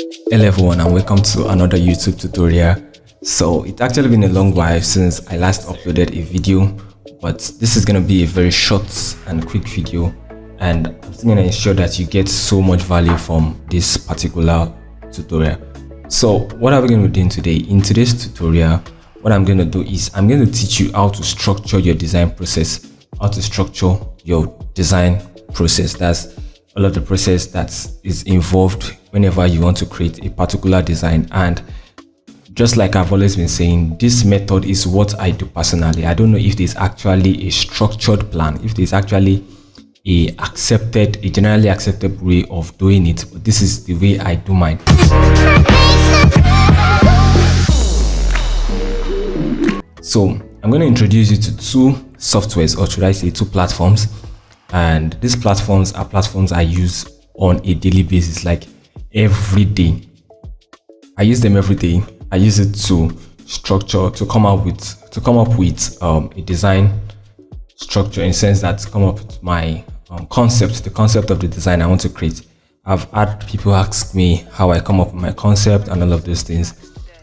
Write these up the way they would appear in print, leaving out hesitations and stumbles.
Hello everyone and welcome to another YouTube tutorial. So it's actually been a long while since I last uploaded a video, but this is going to be a very short and quick video, and I'm still going to ensure that you get so much value from this particular tutorial. So what are we going to be doing today? In today's tutorial, what I'm going to do is I'm going to teach you how to structure your design process, That's all of the process that is involved whenever you want to create a particular design. And just like I've always been saying, this method is what I do personally. I don't know if there's actually a structured plan, if there's actually a generally accepted way of doing it, but this is the way I do mine. So I'm going to introduce you to two softwares, or should I say two platforms. And these platforms are platforms I use on a daily basis, like every day. I use them every day. I use it to come up with a design structure, in the sense that to come up with my the concept of the design I want to create. I've had people ask me how I come up with my concept and all of those things.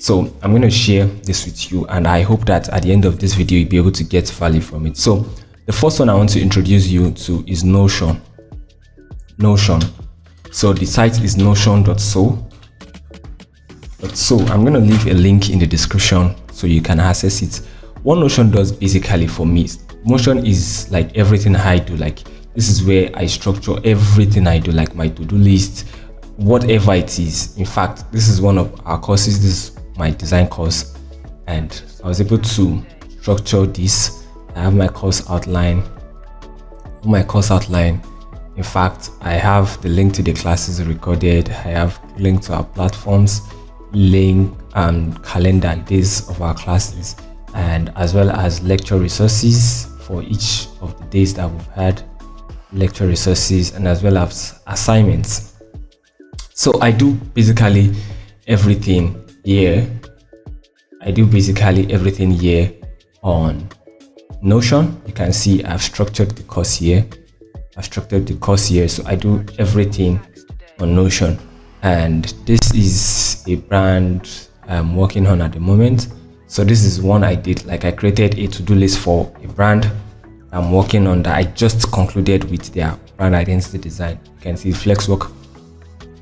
So I'm going to share this with you, and I hope that at the end of this video you'll be able to get value from it. So the first one I want to introduce you to is Notion. So the site is notion.so. I'm going to leave a link in the description so you can access it. What Notion does basically for me, Notion is like everything I do. Like, this is where I structure everything I do, like my to-do list, whatever it is. In fact, this is one of our courses. This is my design course, and I was able to structure this. I have my course outline. In fact, I have the link to the classes recorded. I have link to our platforms, link and calendar days of our classes, and as well as lecture resources for each of the days that we've had lecture resources, and as well as assignments. So I do basically everything here. On Notion. You can see I've structured the course here. So I do everything on Notion, and this is a brand I'm working on at the moment. So this is one I did, like I created a to-do list for a brand I'm working on that I just concluded with their brand identity design. You can see Flexwork.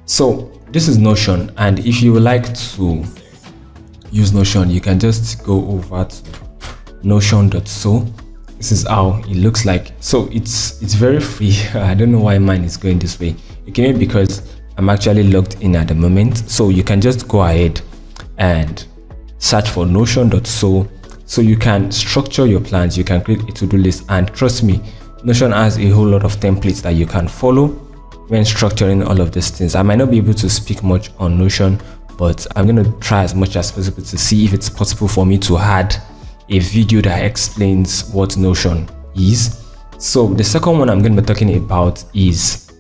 So this is Notion, and if you would like to use Notion, you can just go over to notion.so. This is how it looks like. So it's very free. I don't know why mine is going this way. It came in because I'm actually logged in at the moment. So you can just go ahead and search for notion.so, so you can structure your plans. You can create a to-do list, and trust me, Notion has a whole lot of templates that you can follow when structuring all of these things. I might not be able to speak much on Notion, but I'm going to try as much as possible to see if it's possible for me to add a video that explains what Notion is. So the second one I'm going to be talking about is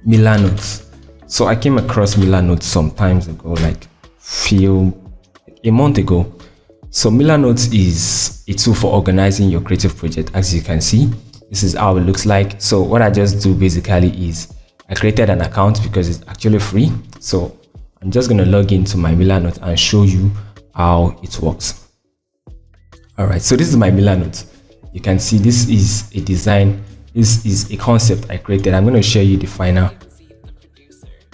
Milano. So I came across Milano some times ago, like a month ago. So Milano is a tool for organizing your creative project. As you can see, this is how it looks like. So what I just do basically is I created an account because it's actually free. So I'm just going to log into my Milano and show you how it works. Alright, so this is my Milano. You can see this is a design. This is a concept I created. I'm going to share you the final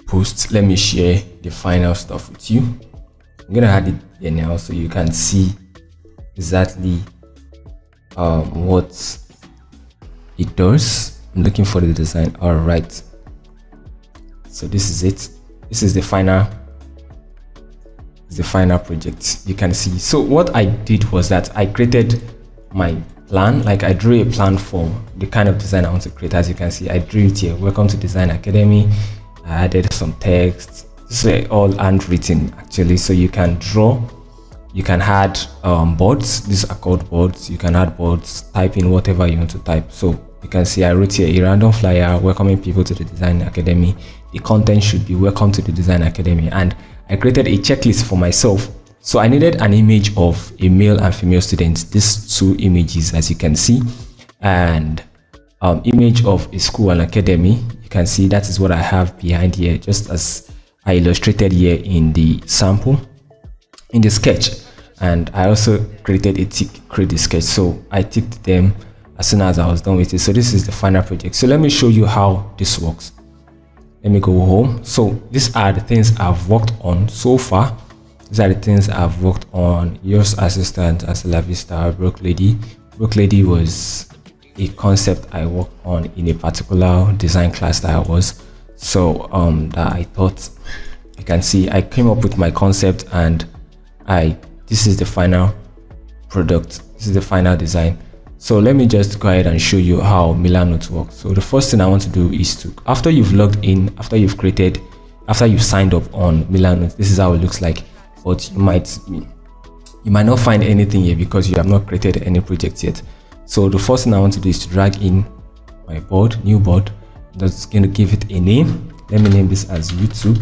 post. Let me share the final stuff with you. I'm going to add it there now so you can see exactly what it does. I'm looking for the design. Alright, so this is it. This is the final project. You can see. So what I did was that I created my plan. Like, I drew a plan for the kind of design I want to create. As you can see, I drew it here. Welcome to Design Academy. I added some text. This is all handwritten actually. So you can draw, you can add boards. These are called boards. You can add boards, type in whatever you want to type. So you can see I wrote here a random flyer welcoming people to the Design Academy. The content should be welcome to the Design Academy, and I created a checklist for myself. So I needed an image of a male and female students, these two images as you can see, and image of a school and academy. You can see that is what I have behind here, just as I illustrated here in the sample, in the sketch, and I also created a tick, create the sketch. So I ticked them as soon as I was done with it. So this is the final project. So let me show you how this works. Let me go home. So these are the things I've worked on so far. These are the things I've worked on. Yours assistant, Hasta La Vista, Broke Lady. Broke Lady was a concept I worked on in a particular design class that I was. So that I thought, you can see I came up with my concept, and this is the final product. This is the final design. So let me just go ahead and show you how Milano works. So the first thing I want to do is to, after you've logged in, after you've signed up on Milano, this is how it looks like. But you might not find anything here because you have not created any project yet. So the first thing I want to do is to drag in my board, new board. I'm just going to give it a name. Let me name this as YouTube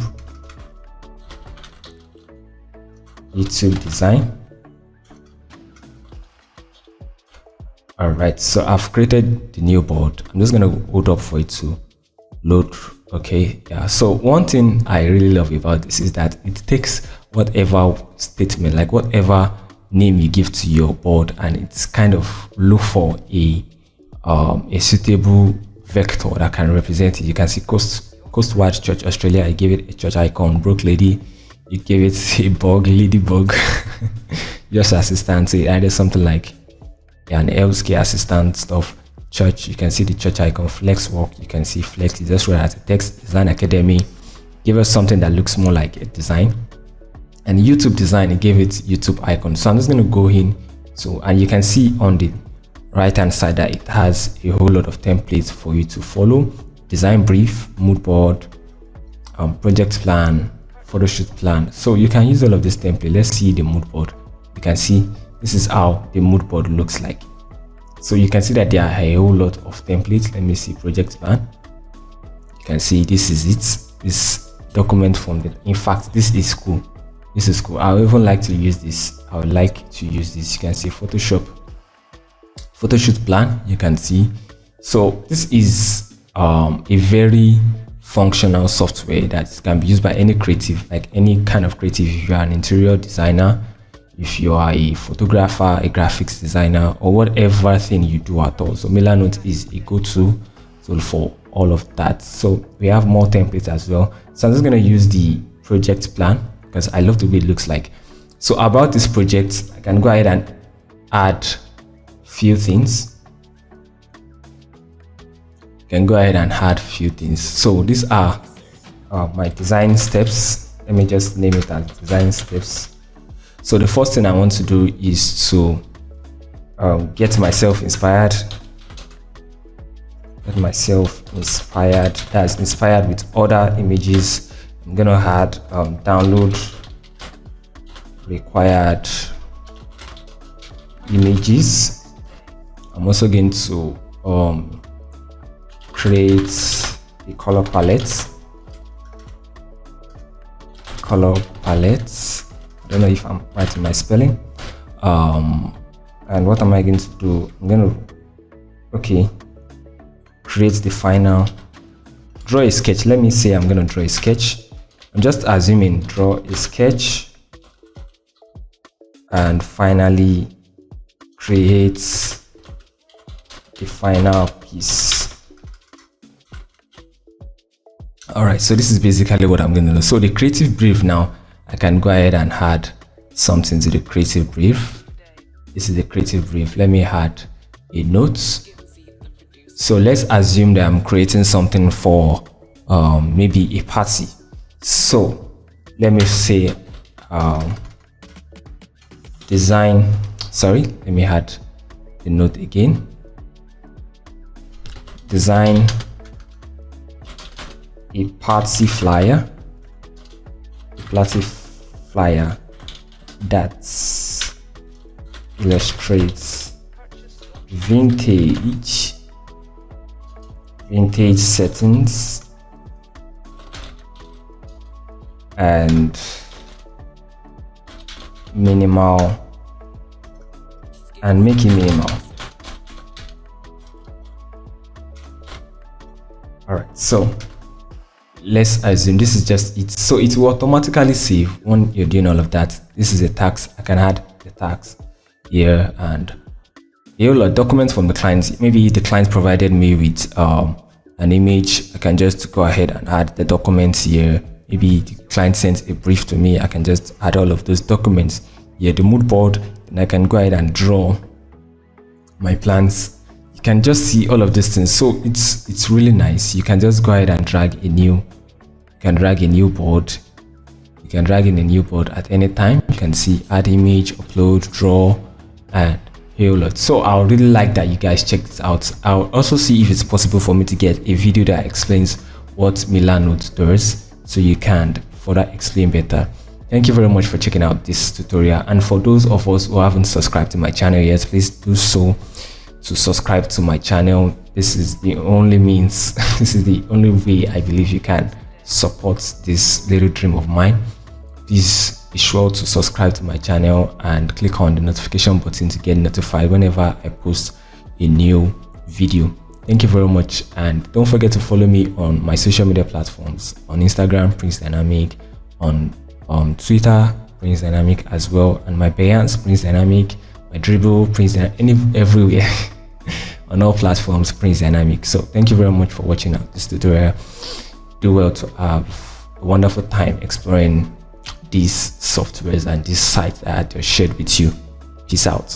design. All right, so I've created the new board. I'm just going to hold up for it to load. Okay, yeah. So one thing I really love about this is that it takes whatever statement, like whatever name you give to your board, and it's kind of look for a suitable vector that can represent it. You can see Coastwide Church Australia. I gave it a church icon. Broke Lady, you gave it a bug, ladybug. Just assistant, so you added something like an healthcare assistant stuff. Church, you can see the church icon. Flex work, you can see flex. You just write as a text. Design Academy, give us something that looks more like a design. And YouTube design, it gave it YouTube icon. So I'm just going to go in. So, and you can see on the right hand side that it has a whole lot of templates for you to follow. Design brief, mood board, project plan, photo shoot plan. So you can use all of this template. Let's see the mood board. You can see this is how the mood board looks like. So you can see that there are a whole lot of templates. Let me see project plan. You can see this is it. This document from the, in fact, this is cool. This is cool. I would even like to use this. I would like to use this. You can see Photoshop, photo shoot plan. You can see. So this is a very functional software that can be used by any creative, like any kind of creative. If you are an interior designer, if you are a photographer, a graphics designer, or whatever thing you do at all. So Milano is a go-to tool for all of that. So we have more templates as well. So I'm just going to use the project plan because I love the way it looks like. So about this project, I can go ahead and add few things. You can go ahead and add few things. So these are my design steps. Let me just name it as design steps. So the first thing I want to do is to get myself inspired. Get myself inspired. That's inspired with other images. I'm gonna add download required images. I'm also going to create a color palette. Color palettes. I don't know if I'm right in my spelling. And what am I going to do? I'm going to create the final, draw a sketch. Let me say I'm going to draw a sketch. I'm just assuming draw a sketch and finally create the final piece. All right, so this is basically what I'm going to do. So the creative brief now, I can go ahead and add something to the creative brief. This is the creative brief. Let me add a note. So let's assume that I'm creating something for maybe a party. So let me say let me add the note again. Design a party flyer. That illustrates vintage settings and minimal, and make it minimal. All right, so let's assume this is just it, so it will automatically save when you're doing all of that. This is a tax. I can add the tax here, and here are documents from the clients. Maybe the client provided me with an image. I can just go ahead and add the documents here. Maybe the client sent a brief to me. I can just add all of those documents here. The mood board, and I can go ahead and draw my plans. You can just see all of these things. So it's really nice. You can just go ahead and drag a new board. You can drag in a new board at any time. You can see add image, upload, draw, and a lot. So I would really like that you guys check this out. I'll also see if it's possible for me to get a video that explains what Milano does, so you can further explain better. Thank you very much for checking out this tutorial, and for those of us who haven't subscribed to my channel yet, please do so to subscribe to my channel. This is the only means this is the only way I believe you can support this little dream of mine. Please be sure to subscribe to my channel and click on the notification button to get notified whenever I post a new video. Thank you very much, and don't forget to follow me on my social media platforms, on Instagram Prince Dynamic, on Twitter Prince Dynamic as well, and my Behance Prince Dynamic, my Dribble Prince Dynamic, everywhere on all platforms Prince Dynamic. So thank you very much for watching out this tutorial. Do well to have a wonderful time exploring these softwares and these sites that I just shared with you. Peace out.